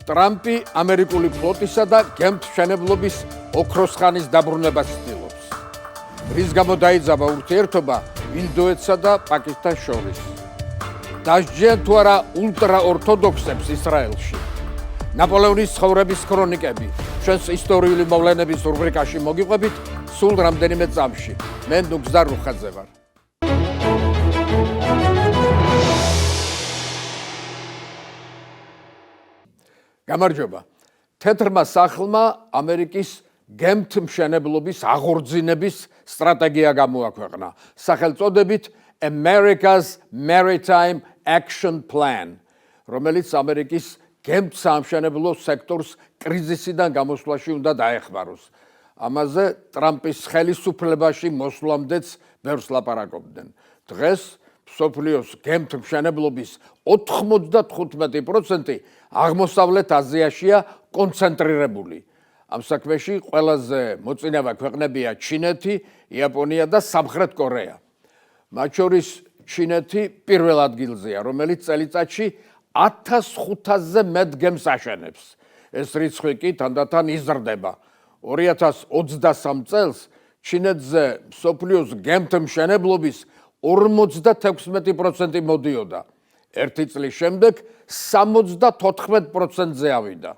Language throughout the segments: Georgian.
ტრამპი ამერიკული ფლოტისა და გემთმშენებლობის ოქროს ხანის დაბრუნებას ცდილობს. რის გამო დაიძაბა ურთიერთობა ინდოეთსა და პაკისტანს შორის. დასჯიან თუ არა ულტრაორთოდოქსებს ისრაელში. ნაპოლეონის ცხოვრების ქრონიკები ჩვენს ისტორიული მოვლენების რუბრიკაში მოგიყვებით სულ რამდენიმე წამში. მე ნუგზარ რუხაძე ვარ. გამარჯობა. თეთრმა სახლმა ამერიკის გემთმშენებლობის აღორძინების სტრატეგია გამოაქვეყნა, სახელწოდებით America's Maritime Action Plan, რომელიც ამერიკის გემთსამშენებლო სექტორს კრიზისიდან გამოსვლაში უნდა დაეხმაროს. ამაზე ტრამპის ხელისუფლებაში მოსვლამდეც ბევრს ლაპარაკობდნენ. დღეს მსოფლიოს გემთმშენებლობის 95% აღმოსავლეთ აზიაშია კონცენტრირებული. ამ საქმეში ყველაზე მოწინავე ქვეყნებია ჩინეთი, იაპონია და სამხრეთ კორეა. მათ შორის ჩინეთი პირველ ადგილზეა, რომელიც წელიწადში 1500-ზე მეტ გემს აშენებს. ეს რიცხვი კი თანდათან იზრდება. 2023 წელს ჩინეთზე მსოფლიოს გემთმშენებლობის 56% მოდიოდა. ერთი წლის შემდეგ 74%-ზე ავიდა.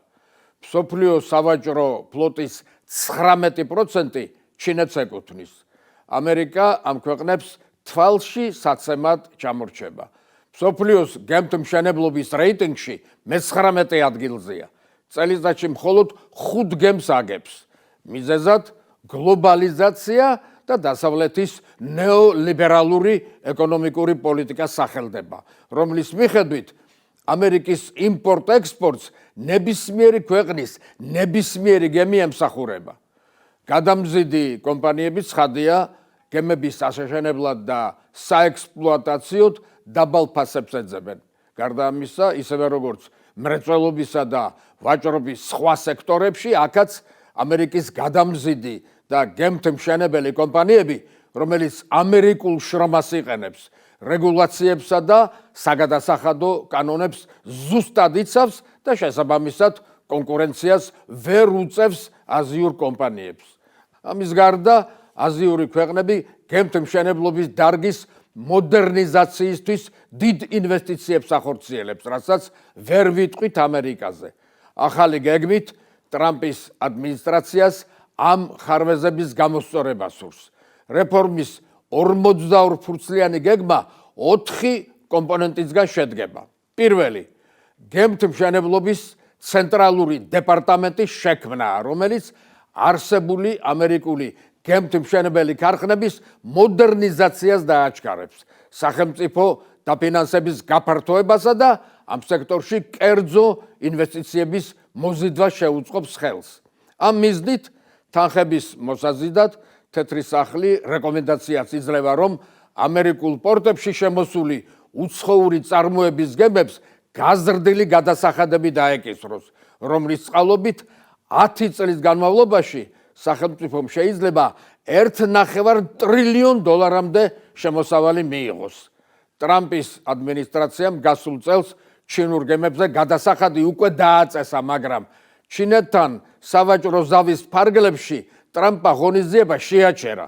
მსოფლიოს სავაჭრო ფლოტის 19% ჩინეთს ეკუთვნის. ამერიკა ამ ქვეყნებს თვალში საცემად ჩამორჩება. მსოფლიოს გემთმშენებლობის რეიტინგში მე-19 ადგილზეა. წელიწადში მხოლოდ 5 გემს აგებს. მიზეზად გლობალიზაცია და დასავლეთის ნეოლიბერალური ეკონომიკური პოლიტიკა სახელდება, რომლის მიხედვით ამერიკის იმპორტ-ექსპორტს ნებისმიერი ქვეყნის ნებისმიერი გემი ემსახურება. გადამზიდი კომპანიები ცხადია, გემების აშენებლად და საექსპლუატაციოდ დაბალ ფასებს ეძებენ. გარდა ამისა, ისევე როგორც მრეწველობისა და ვაჭრობის სხვა სექტორებში, აქაც ამერიკის გადამზიდი და გემთმშენებელი კომპანიები, რომელიც ამერიკულ შრომას იყენებს, რეგულაციებსა და საგადასახადო კანონებს ზუსტად იცავს და შესაბამისად კონკურენციას ვერ უწევს აზიურ კომპანიებს. ამის გარდა აზიური ქვეყნები გემთმშენებლობის დარგის მოდერნიზაციისთვის დიდ ინვესტიციებს ახორციელებს, რასაც ვერ ვიტყვით ამერიკაზე. ახალი გეგმით ტრამპის ადმინისტრაციას ამ ხარვეზების გამოსწორება სურს. რეფორმის 42 გეგმა 4 კომპონენტისგან შედგება. პირველი, გემთმშენებლობის ცენტრალური დეპარტამენტის შექმნა, რომელიც არსებული ამერიკული გემთმშენებელი ქარხნების მოდერნიზაციას დააჩქარებს, სახელმწიფო დაფინანსების გაფართოებასა და ამ სექტორში კერძო ინვესტიციების მოზიდვას შეუწყობს ხელს. ამ მიზნით თანხების მოსაზიდად თეთრი სახლი რეკომენდაციას იძლევა, რომ ამერიკულ პორტებში შემოსული უცხოური წარმოების გემებს გაზრდილი გადასახადები დაეკისროს, რომლის წყალობით 10 წლის განმავლობაში სახელმწიფომ შეიძლება $1.5 ტრილიონამდე შემოსავალი მიიღოს. ტრამპის ადმინისტრაციამ გასულ წელს ჩინურ გემებზე გადასახადი უკვე დააწესა, მაგრამ ჩინეთთან სავაჭრო ზავის ფარგლებში ტრამპმა ღონისძიება შეაჩერა.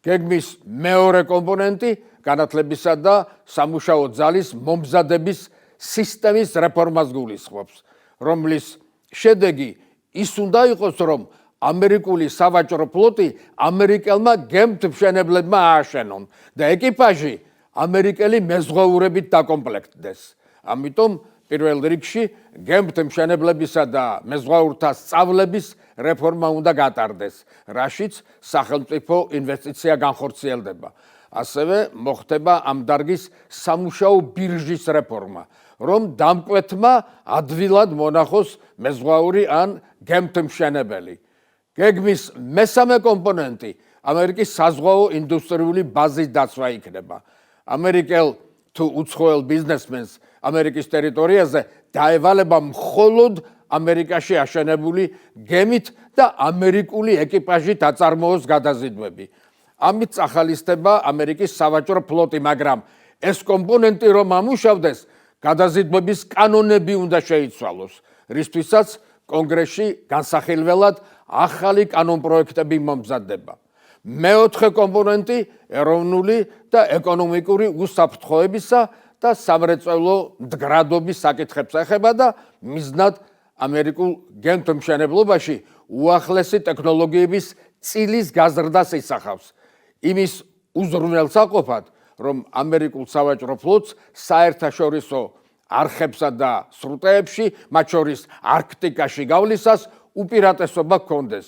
გეგმის მეორე კომპონენტი განათლებისა და სამუშაო ძალის მომზადების სისტემის რეფორმას გულისხმობს, რომლის შედეგი ის უნდა იყოს, რომ ამერიკული სავაჭრო ფლოტი ამერიკელმა გემთმშენებლებმა ააშენონ და ეკიპაჟი ამერიკელი მეზღვაურებით დაკომპლექტდეს. ამიტომ პირველ რიგში გემთმშენებლებისა და მეზღვაურთა სწავლების რეფორმა უნდა გატარდეს, რაშიც სახელმწიფო ინვესტიცია განხორციელდება. ასევე მოხდება ამ დარგის სამუშაო ბირჟის რეფორმა, რომ დამკვეთმა ადვილად მონახოს მეზღვაური ან გემთმშენებელი. გეგმის მესამე კომპონენტი ამერიკის საზღვაო ინდუსტრიული ბაზის დაცვა იქნება. ამერიკელ თუ უცხოელ ბიზნესმენს ამერიკის ტერიტორიაზე დაევალება მხოლოდ ამერიკაში აშენებული გემით და ამერიკული ეკიპაჟით აწარმოოს გადაზიდვები. ამით წახალისდება ამერიკის სავაჭრო ფლოტი, მაგრამ ეს კომპონენტი რომ ამუშავდეს, გადაზიდვების კანონები უნდა შეიცვალოს, რისთვისაც კონგრესში განსახილველად ახალი კანონპროექტები მომზადდება. მეოთხე კომპონენტი ეროვნული და ეკონომიკური უსაფრთხოებისა და სამრეწველო მდგრადობის საკითხებს ეხება და მიზნად ამერიკულ გემთმშენებლობაში უახლესი ტექნოლოგიების წილის გაზრდას ისახავს. იმის უზრუნველსაყოფად, რომ ამერიკულ სავაჭრო ფლოტს საერთაშორისო არხებსა და სრუტეებში, მათ შორის არქტიკაში გავლისას უპირატესობა ჰქონდეს.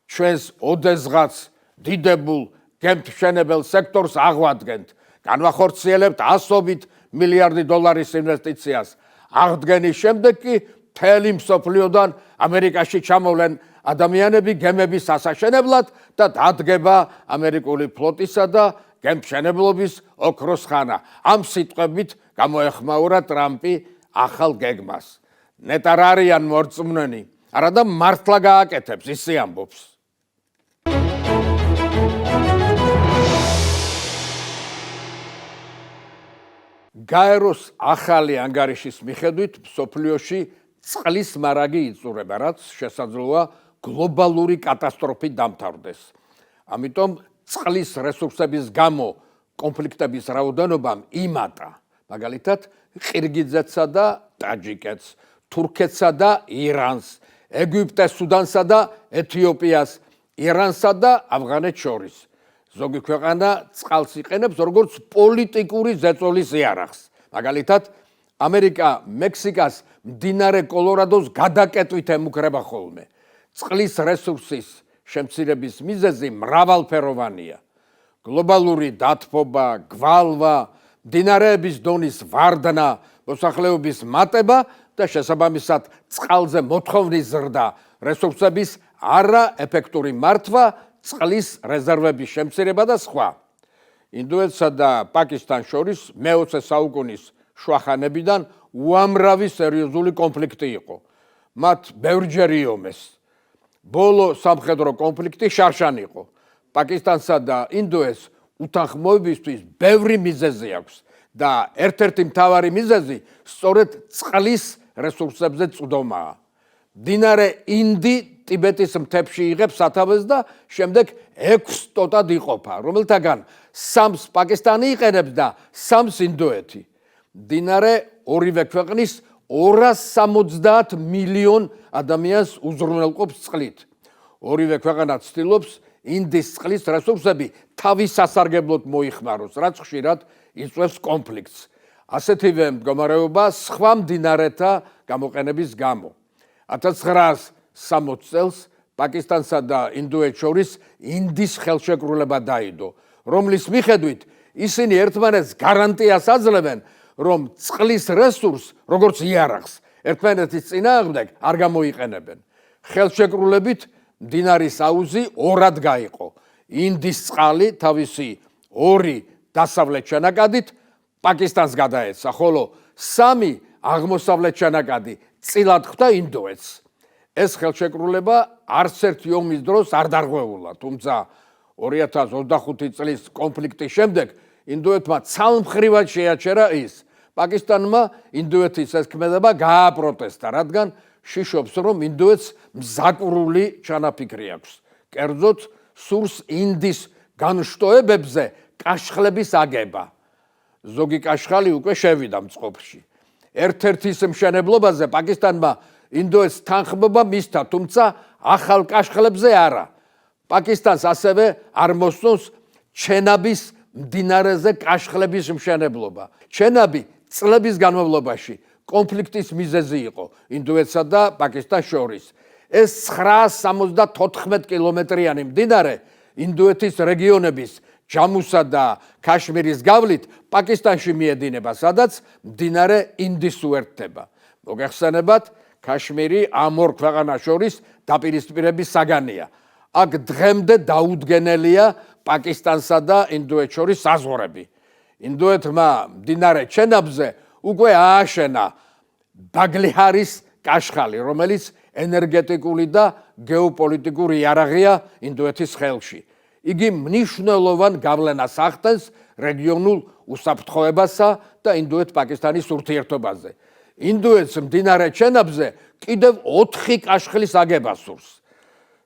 ჩვენს ოდესღაც დიდებულ გემთმშენებელ სექტორს აღვადგენთ, განვახორციელებთ ასობით მილიარდი დოლარის ინვესტიციას. აღდგენის შემდეგ კი მთელი მსოფლიოდან ამერიკაში ჩამოვლენ ადამიანები გემების ასაშენებლად და დადგება ამერიკული ფლოტისა და გემთმშენებლობის ოქროს ხანა. ამ სიტყვებით გამოეხმაურა ტრამპი ახალ გეგმას. ნეტარ არიან მორწმუნენი, არადა მართლა გააკეთებს, ისე ამბობს. გაეროს ახალი ანგარიშის მიხედვით მსოფლიოში წყლის მარაგი იწურება, რაც შესაძლოა გლობალური კატასტროფით დამთავრდეს. ამიტომ წყლის რესურსების გამო კონფლიქტების რაოდენობამ იმატა, მაგალითად, ყირგიზეთსა და ტაჯიკეთს, თურქეთსა და ირანს, ეგვიპტეს, სუდანსა და ეთიოპიას, ირანსა და ავღანეთს შორის. ზოგი ქვეყანა წყალს იყენებს როგორც პოლიტიკური ზეწოლის იარაღს. მაგალითად, ამერიკა მექსიკას მდინარე კოლორადოს გადაკეტვით ემუქრება ხოლმე. წყლის რესურსის შემცირების მიზეზი მრავალფეროვანია. გლობალური დათბობა, გვალვა, მდინარეების დონის ვარდნა, მოსახლეობის მატება და შესაბამისად წყალზე მოთხოვნის ზრდა, რესურსების არაეფექტური მართვა, წყლის რეზერვების შემცირება და სხვა. ინდოეთსა და პაკისტანს შორის მე-20 საუკუნის შუახანებიდან უამრავი სერიოზული კონფლიქტი იყო. მათ ბევრჯერ იომეს. ბოლო სამხედრო კონფლიქტი შარშან იყო. პაკისტანსა და ინდოეთს უთანხმოებისთვის ბევრი მიზეზი აქვს და ერთ-ერთი მთავარი მიზეზი სწორედ წყლის რესურსებზე წვდომაა. მდინარე ინდი ტიბეტის მთებში იღებს სათავეს და შემდეგ 6 ტოტად იყოფა, რომელთაგან 3-ს პაკისტანი იყენებს და 3-ს ინდოეთი. მდინარე ორივე ქვეყნის 270 მილიონ ადამიანს უზრუნველყოფს წყლით. ორივე ქვეყანა ცდილობს ინდის წყლის რესურსები თავის სასარგებლოდ მოიხმაროს, რაც ხშირად იწვევს კონფლიქტს. ასეთივე მდგომარეობა სხვა მდინარეთა გამოყენების გამო. 1960 წელს პაკისტანსა და ინდოეთს შორის ინდის ხელშეკრულება დაიდო, რომლის მიხედვით ისინი ერთმანეთს გარანტიას აძლევენ, რომ წყლის რესურსს, როგორც იარაღს, ერთმანეთის წინააღმდეგ არ გამოიყენებენ. ხელშეკრულებით მდინარის აუზი ორად გაიყო. ინდის წყალი თავისი 2 დასავლეთ შენაკადით პაკისტანს გადაეცა, ხოლო 3 აღმოსავლეთ შენაკადი წილად ხვდა ინდოეთს. ეს ხელშეკრულება არც ერთ ომის დროს არ დარღვეულა, თუმცა 2025 წლის კონფლიქტის შემდეგ ინდოეთმა ცალმხრივად შეაჩერა ის. პაკისტანმა ინდოეთის ეს ქმედება გააპროტესტა, რადგან შიშობს, რომ ინდოეთს მზაკვრული ჩანაფიქრი აქვს. კერძოდ, სურს ინდის განშტოებებზე კაშხლების აგება. ზოგი კაშხალი უკვე შევიდა მწყობრში. ერთ-ერთი ის მშენებლობაზე პაკისტანმა ინდოეთს თანხმობა მისცა, თუმცა ახალ კაშხლებზე არა. პაკისტანს ასევე არ მოსწონს ჩენაბის მდინარეზე კაშხლების მშენებლობა. ჩენაბი წლების განმავლობაში კონფლიქტის მიზეზი იყო ინდოეთსა და პაკისტანს შორის. ეს 974 კილომეტრიანი მდინარე ინდოეთის რეგიონების ჯამუსა და ქაშმირის გავლით პაკისტანში მიედინება, სადაც მდინარე ინდის უერთდება. მოგეხსენებათ, ქაშმირი ამ ორ ქვეყანას შორის დაპირისპირების საგანია. აქ დღემდე დაუდგენელია პაკისტანსა და ინდოეთს შორის საზღვრები. ინდოეთმა მდინარე ჩენაბზე უკვე ააშენა ბაგლიჰარის კაშხალი, რომელიც ენერგეტიკული და გეოპოლიტიკური იარაღია ინდოეთის ხელში. იგი მნიშვნელოვან გავლენას ახდენს რეგიონულ უსაფრთხოებასა და ინდოეთ-პაკისტანის ურთიერთობაზე. ინდუეთს მდინარე ჩენაბზე კიდევ 4 კაშხლის აგება სურს.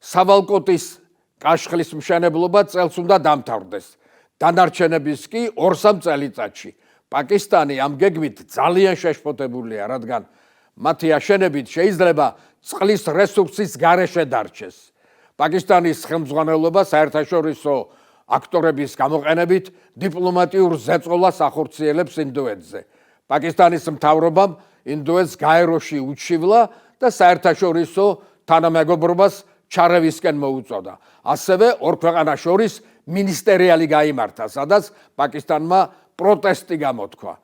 სავალკოტის კაშხლის მშენებლობა წელს უნდა დამთავრდეს. დანარჩენების კი 2-3 წელიწადში. პაკისტანი ამ გეგმით ძალიან შეშფოთებულია, რადგან მათი აშენებით შეიძლება წყლის რესურსის გარეშე დარჩეს. პაკისტანის ხელმძღვანელობა საერთაშორისო აქტორების გამოყენებით დიპლომატიურ ზეწოლას ახორციელებს ინდუეთზე. პაკისტანის მთავრობამ ინდუეთს გაეროში უჩივლა და საერთაშორისო თანამეგობრობას ჩარევისკენ მოუწოდა. ასევე ორ ქვეყანას შორის მინისტერიალი გაიმართა, სადაც პაკისტანმა პროტესტი გამოთქვა.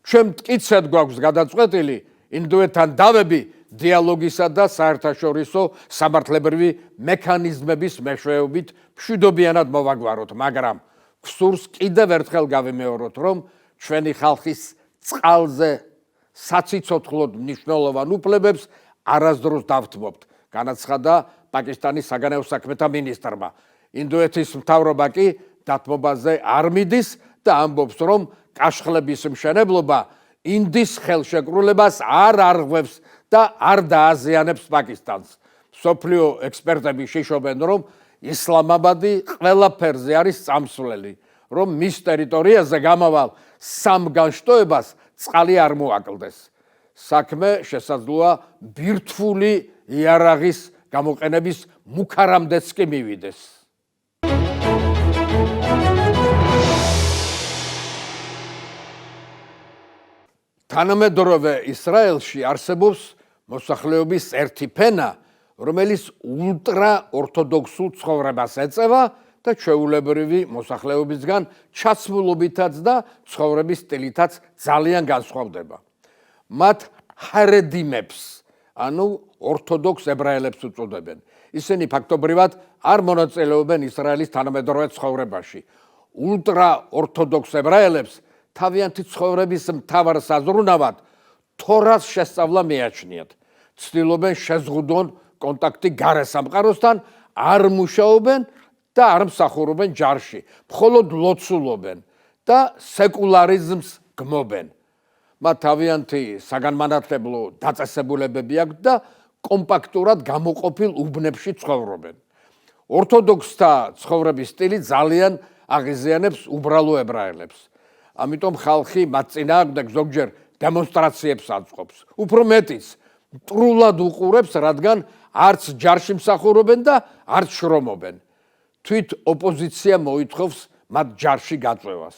ჩვენ მტკიცედ გვაქვს გადაწყვეტილი ინდუეთთან დავები დიალოგისა და საერთაშორისო სამართლებრივი მექანიზმების მეშვეობით მშვიდობიანად მოვაგვაროთ, მაგრამ გსურს კიდევ ერთხელ გავიმეოროთ, რომ ჩვენი ხალხის წყალზე საციცოცხლოდ მნიშვნელოვან უფლებებს არასდროს დავთმობთ, განაცხადა პაკისტანის საგანეო საქმეთა მინისტრმა. ინდუეთის მთავრობა კი დათმობაზე არ მიდის და ამბობს, რომ კაშხლების მშენებლობა ინდის ხელშეკრულებას არ არღვევს და არ დააზიანებს პაკისტანს. მსოფლიო ექსპერტები შიშობენ, რომ ისლამაბადი ყველაფერზე არის წამსვლელი, რომ მის ტერიტორიაზე გამავალ 3 განშტოებას წყალი არ მოაკლდეს. საქმე შესაძლოა ბირთვული იარაღის გამოყენების მუქარამდეც კი მივიდეს. თანამედროვე ისრაელში არსებობს მოსახლეობის ერთი ფენა, რომელიც ულტრაორთოდოქსულ ცხოვრებას ეწევა და ჩვეულებრივი მოსახლეობისგან ჩაცმულობითაც და ცხოვრების სტილითაც ძალიან განსხვავდება. მათ ჰარედინებს, ანუ ორთოდოქს ებრაელებს უწოდებენ. ისინი ფაქტობრივად არ მონაწილეობენ ისრაელის თანამედროვე ცხოვრებაში. ულტრაორთოდოქს ებრაელებს თავიანთი ცხოვრების მთავარ საზრუნავად თორას შესწავლა მიაჩნიათ. ცდილობენ შეზღუდონ კონტაქტი გარე სამყაროსთან, არ მუშაობენ და არ მსახურობენ ჯარში, მხოლოდ ლოცულობენ და სეკულარიზმს გმობენ. მათ თავიანთი საგანმანათლებლო დაწესებულებები აქვთ და კომპაქტურად გამოყოფილ უბნებში ცხოვრობენ. ორთოდოქსთა ცხოვრების სტილი ძალიან აღიზიანებს უბრალო ებრაელებს. ამიტომ ხალხი მათ წინააღმდეგ ზოგჯერ დემონსტრაციებს აწყობს. უფრო მეტიც, მტრულად უყურებს, რადგან არც ჯარში მსახურობენ და არც შრომობენ. თვით ოპოზიცია მოითხოვს მათ ჯარში გაწვევას.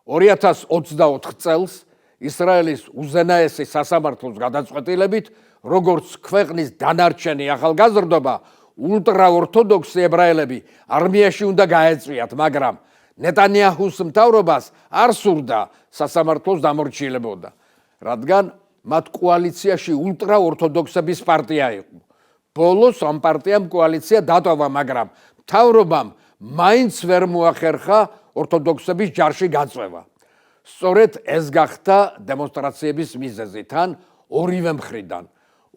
2024 წელს ისრაელის უზენაესი სასამართლოს გადაწყვეტილებით, როგორც ქვეყნის დანარჩენი ახალგაზრდობა, ულტრაორთოდოქსი ებრაელები არმიაში უნდა გაეწვიათ, მაგრამ ნეტანიაჰუს მთავრობას არ სურდა სასამართლოს დამორჩილებოდა, რადგან მათ კოალიციაში ულტრაორთოდოქსების პარტია იყო. ბოლოს ამ პარტიამ კოალიცია დატოვა, მაგრამ მთავრობამ მაინც ვერ მოახერხა ორთოდოქსების ჯარში გაწვევა. სწორედ ეს გახდა დემონსტრაციების მიზეზი თან ორივე მხრიდან.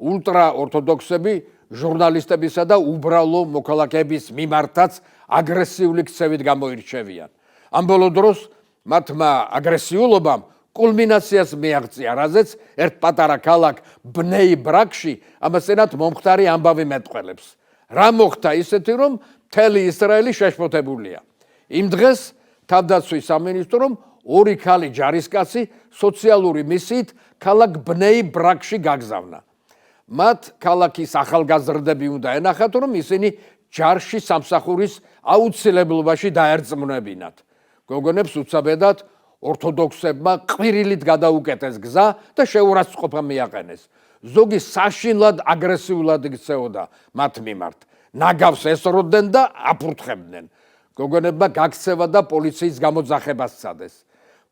ულტრაორთოდოქსები ჟურნალისტებისა და უბრალო მოქალაქეების მიმართაც აგრესიული ქცევით გამოირჩევიან. ამ ბოლო დროს მათმა აგრესიულობამ კულმინაციას მიაღწია, რაზეც ერთ პატარა ქალაქ ბნეი ბრაკში ამასენად მომხდარი ამბავი მეტყველებს. რა მოხდა ისეთი, რომ მთელი ისრაელი შეშფოთებულია. იმ დღეს თავდაცვის სამინისტრომ 2 ქალი ჯარისკაცი სოციალური მისიით ქალაქ ბნეი ბრაკში გაგზავნა. მათ ქალაქის ახალგაზრდები უნდა ენახათ, რომ ისინი ჯარში სამსახურის აუცილებლობაში დაერწმუნებინათ. გოგონებს უცაბედად ორთოდოქსებმა ყვირილით გადაუკეტეს გზა და შეურაცხყოფა მიაყენეს. ზოგი საშინლად აგრესიულად იქცეოდა მათ მიმართ. ნაგავს ესროდნენ და აფურთხებდნენ. გოგონებმა გაქცევა და პოლიციის გამოძახება სცადეს.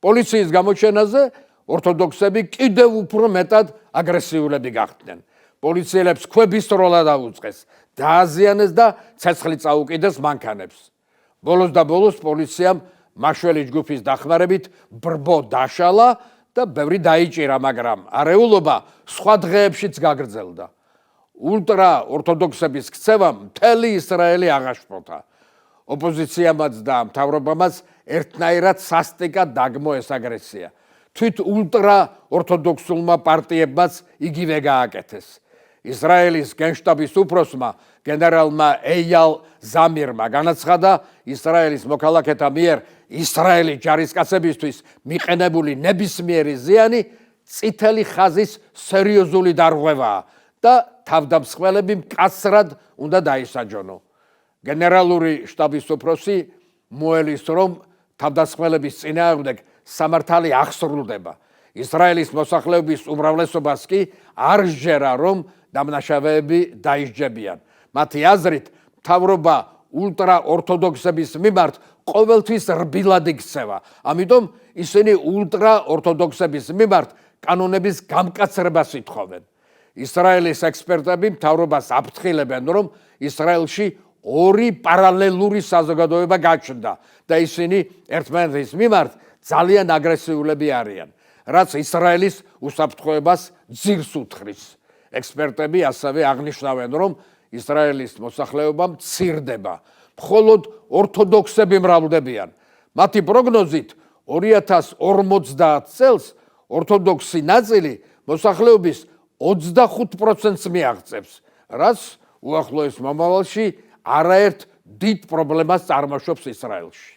პოლიციის გამოჩენაზე ორთოდოქსები კიდევ უფრო მეტად აგრესიულები გახდნენ. პოლიციელებს ქვების როლა დაუწყეს, დააზიანეს და ცეცხლი წაუკიდეს მანქანებს. ბოლოს და ბოლოს პოლიციამ მაშველი ჯგუფის დახმარებით ბრბო დაშალა და ბევრი დაიჭირა, მაგრამ არეულობა სხვა დღეებშიც გაგრძელდა. ულტრაორთოდოქსების ქცევამ მთელი ისრაელი აღაშფოთა. ოპოზიციამაც და მთავრობამაც ერთნაირად სასტიკად დაგმო ეს აგრესია. თვით ულტრა-ორთოდოქსულმა პარტიებმაც იგივე გააკეთეს. ისრაელის გენშტაბის უფროსმა გენერალმა ეიალ ზამირმა განაცხადა ისრაელის მოქალაქეთა მიერ ისრაელის ჯარისკაცებისთვის მიყენებული ნებისმიერი ზიანი წითელი ხაზის სერიოზული დარღვევაა და თავდამსხმელები მკაცრად უნდა დაისაჯონო. გენერალური შტაბის უფროსი მოელის, რომ თავდამსხმელების წინააღმდეგ სამართალი აღსრულდება. ისრაელის მოსახლეობის უმრავლესობას კი არ სჯერა, რომ დამნაშავეები დაისჯებიან. მათი აზრით, მთავრობა ულტრა-ორთოდოქსების მიმართ ყოველთვის რბილად იქცევა. ამიტომ ისინი ულტრა-ორთოდოქსების მიმართ კანონების გამკაცრებას ითხოვენ. ისრაელის ექსპერტები მთავრობას აფრთხილებენ, რომ ისრაელში ორი პარალელური საზოგადოება გაჩნდა და ისინი ერთმანეთის მიმართ ძალიან აგრესიულები არიან, რაც ისრაელის უსაფრთხოებას ძირს უთხრის. ექსპერტები ასევე აღნიშნავენ, რომ ისრაელის მოსახლეობა მცირდება, მხოლოდ ორთოდოქსები მრავლდებიან. მათი პროგნოზით 2050 წელს ორთოდოქსი ნაწილი მოსახლეობის 25%-ს მიაღწევს, რაც უახლოეს მომავალში არაერთ დიდ პრობლემას წარმოშობს ისრაელში.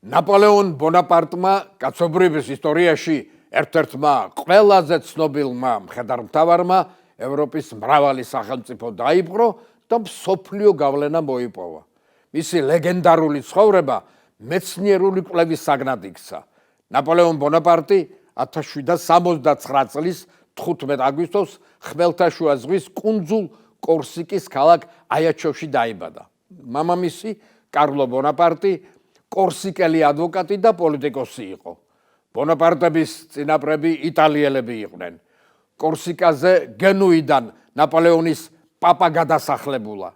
ნაპოლეონ ბონაპარტმა კაცობრიობის ისტორიაში ერთ-ერთმა ყველაზე ცნობილმა მხედართმთავარმა ევროპის მრავალი სახელმწიფო დაიპყრო და მსოფლიო გავლენა მოიპოვა. მისი ლეგენდარული ცხოვრება მეცნიერული კვლევის საგნად იქცა. ნაპოლეონ ბონაპარტი 1769 წლის 15 აგვისტოს ხმელთაშუა ზღვის კუნძულ კორსიკის ქალაქ აიაჩოში დაიბადა. მამამისი კარლო ბონაპარტი კორსიკელი ადვოკატი და პოლიტიკოსი იყო. ბონაპარტების წინაპრები იტალიელები იყვნენ. კორსიკაზე გენუიდან ნაპოლეონის პაპა გადასახლებულა.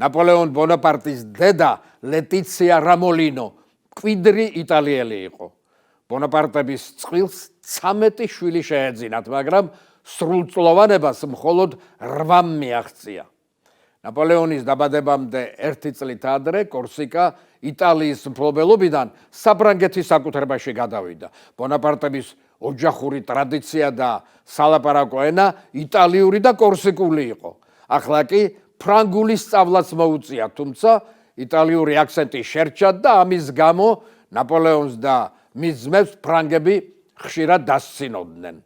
ნაპოლეონ ბონაპარტის დედა ლეტიცია რამოლინო მკვიდრი იტალიელი იყო. ბონაპარტების წყვილს 13 შვილი შეეძინათ, მაგრამ სრულწლოვანებას მხოლოდ 8 მიაღწია. ნაპოლეონის დაბადებამდე 1 წლით ადრე კორსიკა იტალიის მფლობელობიდან საფრანგეთის საკუთრებაში გადავიდა. ბონაპარტების ოჯახური ტრადიცია და სალაპარაკო ენა იტალიური და კორსიკული იყო. ახლა კი ფრანგული სწავლაც მოუწია, თუმცა იტალიური აქცენტი შერჩა და ამის გამო ნაპოლეონს და მის ძმებს ფრანგები ხშირად დასცინოდნენ.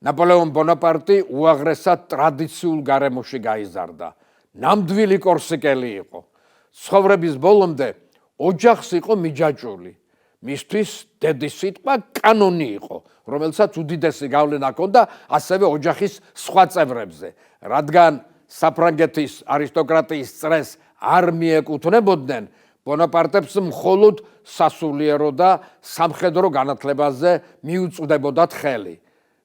ნაპოლეონ ბონაპარტი უაღრესად ტრადიციულ გარემოში გაიზარდა. ნამდვილი კორსიკელი იყო. ცხოვრების ბოლომდე ოჯახს იყო მიჯაჭვული. მისთვის დედის სიტყვა კანონი იყო, რომელსაც უდიდესი გავლენა ჰქონდა ასევე ოჯახის სხვა წევრებზე, რადგან საფრანგეთის არისტოკრატიის წრეს არ მიეკუთვნებოდნენ, ბონაპარტებს მხოლოდ სასულიერო და სამხედრო განათლებაზე მიუწვდებოდათ ხელი.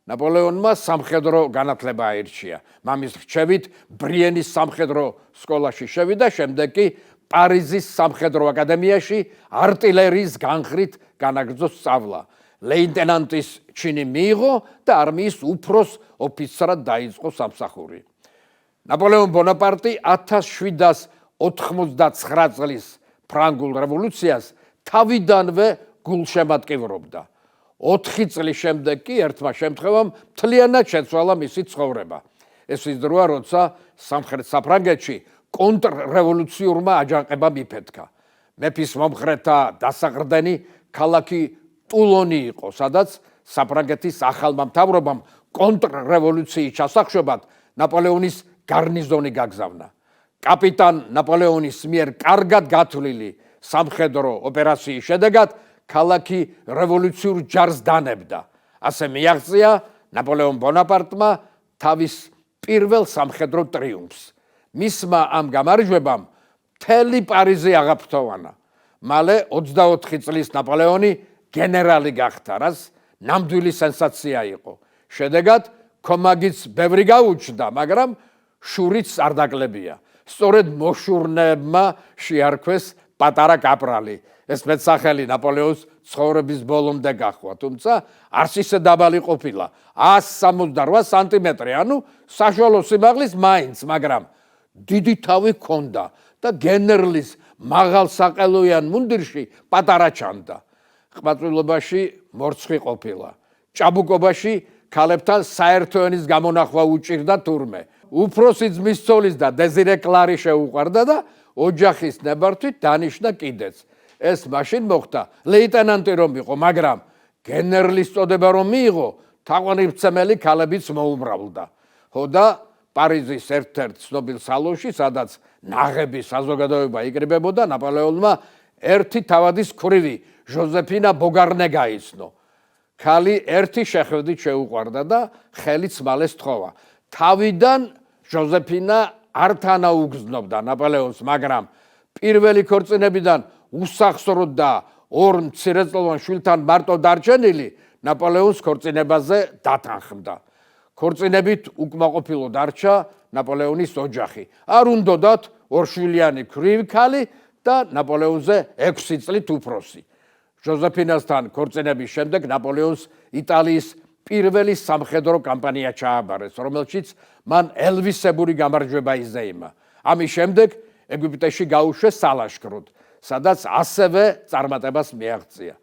ნაპოლეონმა სამხედრო განათლება აირჩია. მამის რჩევით ბრიენის სამხედრო სკოლაში შევიდა, შემდეგ კი პარიზის სამხედრო აკადემიაში არტილერიის განხრით განაგრძო სწავლა. ლეიტენანტის ჩინი მიიღო და არმიის უფროს ოფიცრად დაიწყო სამსახური. ნაპოლეონ ბონაპარტი 1789 წლის ფრანგულ რევოლუციას თავიდანვე გულშემატკივრობდა. 4 წლის შემდეგ კი ერთმა შემთხვევამ მთლიანად შეცვალა მისი ცხოვრება. ეს ის დროა, როცა სამხრეთ საფრანგეთში კონტრრევოლუციურმა აჯანყებამ იფეთქა. მეფის მომხრეთა დასაყრდენი ქალაქი ტულონი იყო, სადაც საფრანგეთის ახალმა მთავრობამ კონტრრევოლუციის ჩასახშობად ნაპოლეონის გარნიზონი გაგზავნა. კაპიტან ნაპოლეონის მიერ კარგად გათვლილი სამხედრო ოპერაციის შედეგად ქალაქი რევოლუციურ ჯარს დანებდა. ასე მიაღწია ნაპოლეონ ბონაპარტმა თავის პირველ სამხედრო ტრიუმფს. მისმა ამ გამარჯვებამ მთელი პარიზი აღაფრთოვანა. მალე 24 წლის ნაპოლეონი გენერალი გახდა, რაც ნამდვილი სენსაცია იყო. შედეგად კომაგიც ბევრი გაუჩნდა, მაგრამ შურიც არ დაკლებია. სწორედ მოშურნეებმა შეარქვეს პატარა კაპრალი. ეს მეტსახელი ნაპოლეონის ცხოვრების ბოლომდე გახვა, თუმცა არც ისე დაბალი ყოფილა, 168 სანტიმეტრი, ანუ საშუალო სიმაღლის მაინც, მაგრამ დიდი თავი ჰქონდა და გენერლის მაღალ საყელოიან მუნდირში პატარა ჩანდა. ყმაწვილობაში მორცხვი ყოფილა. ჭაბუკობაში ქალებთან საერთო ენის გამონახვა უჭირდა თურმე. უფროსი ძმის ცოლის და დეზირე კლარი შეუყვარდა და ოჯახის ნებართვით დანიშნა კიდეც. ეს მაშინ მოხდა ლეიტენანტი რომ იყო, მაგრამ გენერლის წოდება რომ მიიღო, თაყვანისმცემელი ქალებიც მოუმრავლდა. და პარიზის ერთ-ერთ ცნობილ სალონში, სადაც ნაღები საზოგადოება იკრიბებოდა, ნაპოლეონმა ერთი თავადის ქვრივი ჟოზეფინა ბოგარნე გაიცნო. ქალი ერთი შეხვედრით შეუყვარდა და ხელიც მალე სთხოვა. თავიდან ჟოზეფინა არ თანაუგზნობდა ნაპოლეონს, მაგრამ პირველი ქორწინებიდან უსახსროდ და ორ მცირეწლოვან შვილთან მარტო დარჩენილი ნაპოლეონს ქორწინებაზე დათანხმდა. ქორწინებით უკმაყოფილო დარჩა ნაპოლეონის ოჯახი. არ უნდოდათ ორშვილიანი ქვრივი ქალი და ნაპოლეონზე 6 წლით უფროსი. ჟოზეფინასთან ქორწინების შემდეგ ნაპოლეონს იტალიის პირველი სამხედრო კამპანია ჩააბარეს, რომელშიც მან ელვისებური გამარჯვება იზეიმა. ამის შემდეგ ეგვიპტეში გაუშვეს სალაშქროდ, სადაც ასევე წარმატებას მიაღწია.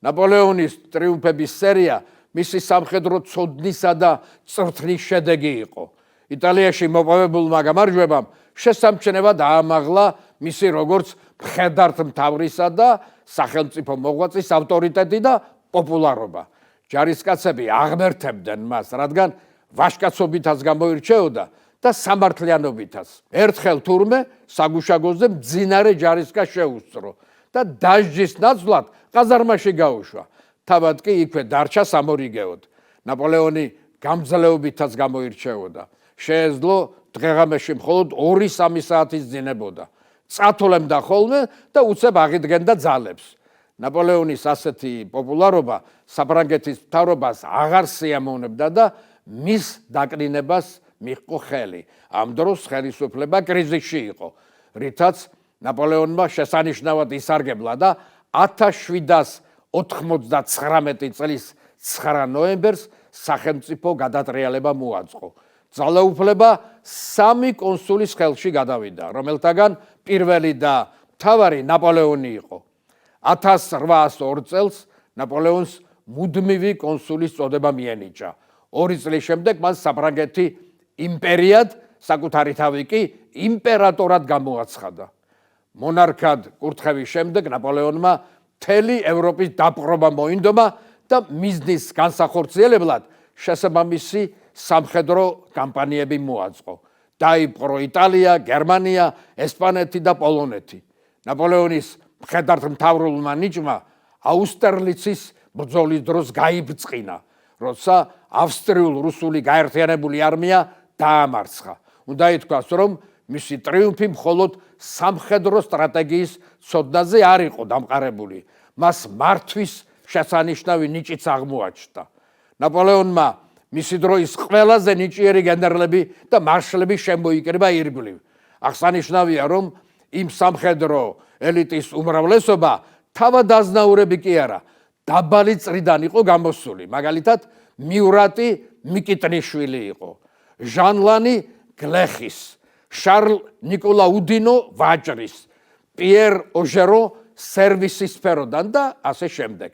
ნაპოლეონის ტრიუმფების სერია მისი სამხედრო ცოდნისა და წვრთნის შედეგი იყო. იტალიაში მოპოვებულმა გამარჯვებამ შესამჩნევად დაამაღლა მისი როგორც მხედართმთავრისა და სახელმწიფო მოღვაწის ავტორიტეტი და პოპულარობა. ჯარისკაცები აღმერთებდნენ მას, რადგან ვაჟკაცობითაც გამოირჩეოდა და სამართლიანობითაც. ერთხელ თურმე საგუშაგოზე მძინარე ჯარისკაც შეუსწრო და დასჯის ნაცვლად ყაზარმაში გაუშვა. თავად კი იქვე დარჩა სამორიგეოდ. ნაპოლეონი გამძლეობითაც გამოირჩეოდა. შეეძლო დღეღამეში მხოლოდ 2-3 საათის ძინებოდა. წათოლებდა ხოლმე და უცებ აღიდგენდა ძალებს. ნაპოლეონის ასეთი პოპულარობა საფრანგეთის მთავრობას აღარ სიამოვნებდა და მის დაკნინებას მიჰყო ხელი. ამ დროს ხელისუფლება კრიზისში იყო, რითაც ნაპოლეონმა შესანიშნავად ისარგებლა და 1799 წლის 9 ნოემბერს სახელმწიფო გადატრიალება მოაწყო. ძალაუფლება 3 კონსულის ხელში გადავიდა, რომელთაგან პირველი და მთავარი ნაპოლეონი იყო. 1802 წელს ნაპოლეონს მუდმივი კონსულის წოდება მიენიჭა. 2 წლის შემდეგ მან საფრანგეთი იმპერიად, საკუთარი თავი კი იმპერატორად გამოაცხადა. მონარქად კურთხევის შემდეგ ნაპოლეონმა მთელი ევროპის დაპყრობა მოინდომა და მიზნის განსახორციელებლად შესაბამისი სამხედრო კამპანიები მოაწყო. დაიპყრო იტალია, გერმანია, ესპანეთი და პოლონეთი. ნაპოლეონის მხედართმთავრულმა ნიჭმა აუსტერლიცის ბრძოლის დროს გაიბწყინა, როცა ავსტრიულ-რუსული გაერთიანებული არმია დაამარცხა. უნდა ითქვას, რომ მისი ტრიუმფი მხოლოდ სამხედრო სტრატეგიის ცოდნაზე არ იყო დამყარებული, მას მართვის შესანიშნავი ნიჭიც აღმოაჩნდა. ნაპოლეონმა მისი დროის ყველაზე ნიჭიერი გენერლები და მარშლები შემოიკრიბა ირგვლივ. აღსანიშნავია, რომ იმ სამხედრო ელიტის უმრავლესობა თავადაზნაურები კი არა, დაბალი წრიდან იყო გამოსული. მაგალითად, მიურატი მიკიტნიშვილი იყო, ჟან-ლანი გლეხის, შარლ ნიკოლა უდინო ვაჭრის, პიერ ოჟერო სერვისის სფეროდან და ასე შემდეგ.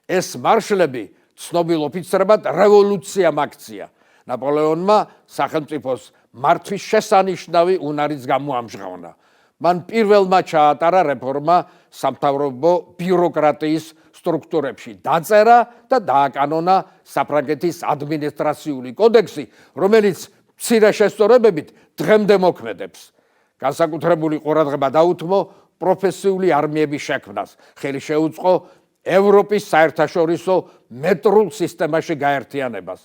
ეს მარშლები ცნობილ ოფიცრებად რევოლუციამ აქცია. ნაპოლეონმა სახელმწიფოს მართვის შესანიშნავი უნარიც გამოამჟღავნა. მან პირველმა ჩაატარა რეფორმა სამთავრობო ბიუროკრატიის სტრუქტურებში, დაწერა და დააკანონა საფრანგეთის ადმინისტრაციული კოდექსი, რომელიც მცირე შესწორებებით დღემდე მოქმედებს. განსაკუთრებული ყურადღება დაუთმო პროფესიული არმიების შექმნას. ხელი შეუწყო ევროპის საერთაშორისო მეტრულ სისტემაში გაერთიანებას.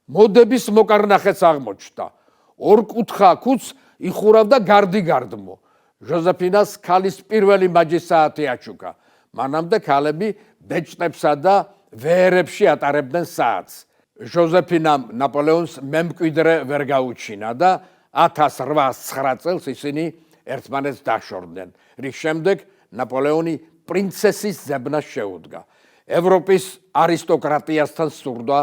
მოდების მოკარნახეც აღმოჩნდა. ორკუთხა ქუდს იხურავდა გარდიგარდმო. ჟოზეფინას ქალის პირველი მაჯისაათი აჩუქა. მანამდე ქალები ბეჭდებსა და ვეერებში ატარებდნენ საათს. ჟოზეფინამ ნაპოლეონს მემკვიდრე ვერ გაუჩინა და 1809 წელს ისინი ერთმანეთს დაშორდნენ, რის შემდეგ ნაპოლეონი პრინცესის ზებნას შეუდგა. ევროპის არისტოკრატიასთან სურდა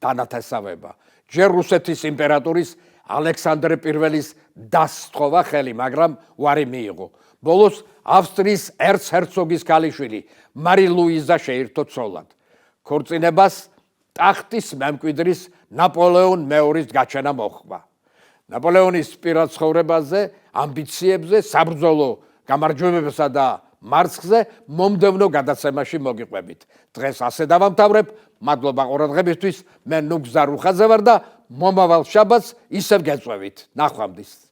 დანათესავება. ჯერ რუსეთის იმპერატორის ალექსანდრე პირველის დასთხოვა ხელი, მაგრამ უარი მიიღო. ბოლოს ავსტრიის ერცჰერცოგის ქალიშვილი მარი ლუიზა შეირთო ცოლად. ქორწინებას ტახტის მემკვიდრის ნაპოლეონ მეორის გაჩენა მოჰყვა. ნაპოლეონის პირად ცხოვრებაზე, ამბიციებზე, საბრძოლო გამარჯვებებსა და მარცხზე მომდევნო გადაცემაში მოგიყვებით. დღეს ასე დავამთავრებ. მადლობა ყურადღებისთვის. მე ნუგზარ უხაძე ვარ და მომავალ შაბათს ისევ გეწვევით. ნახვამდის.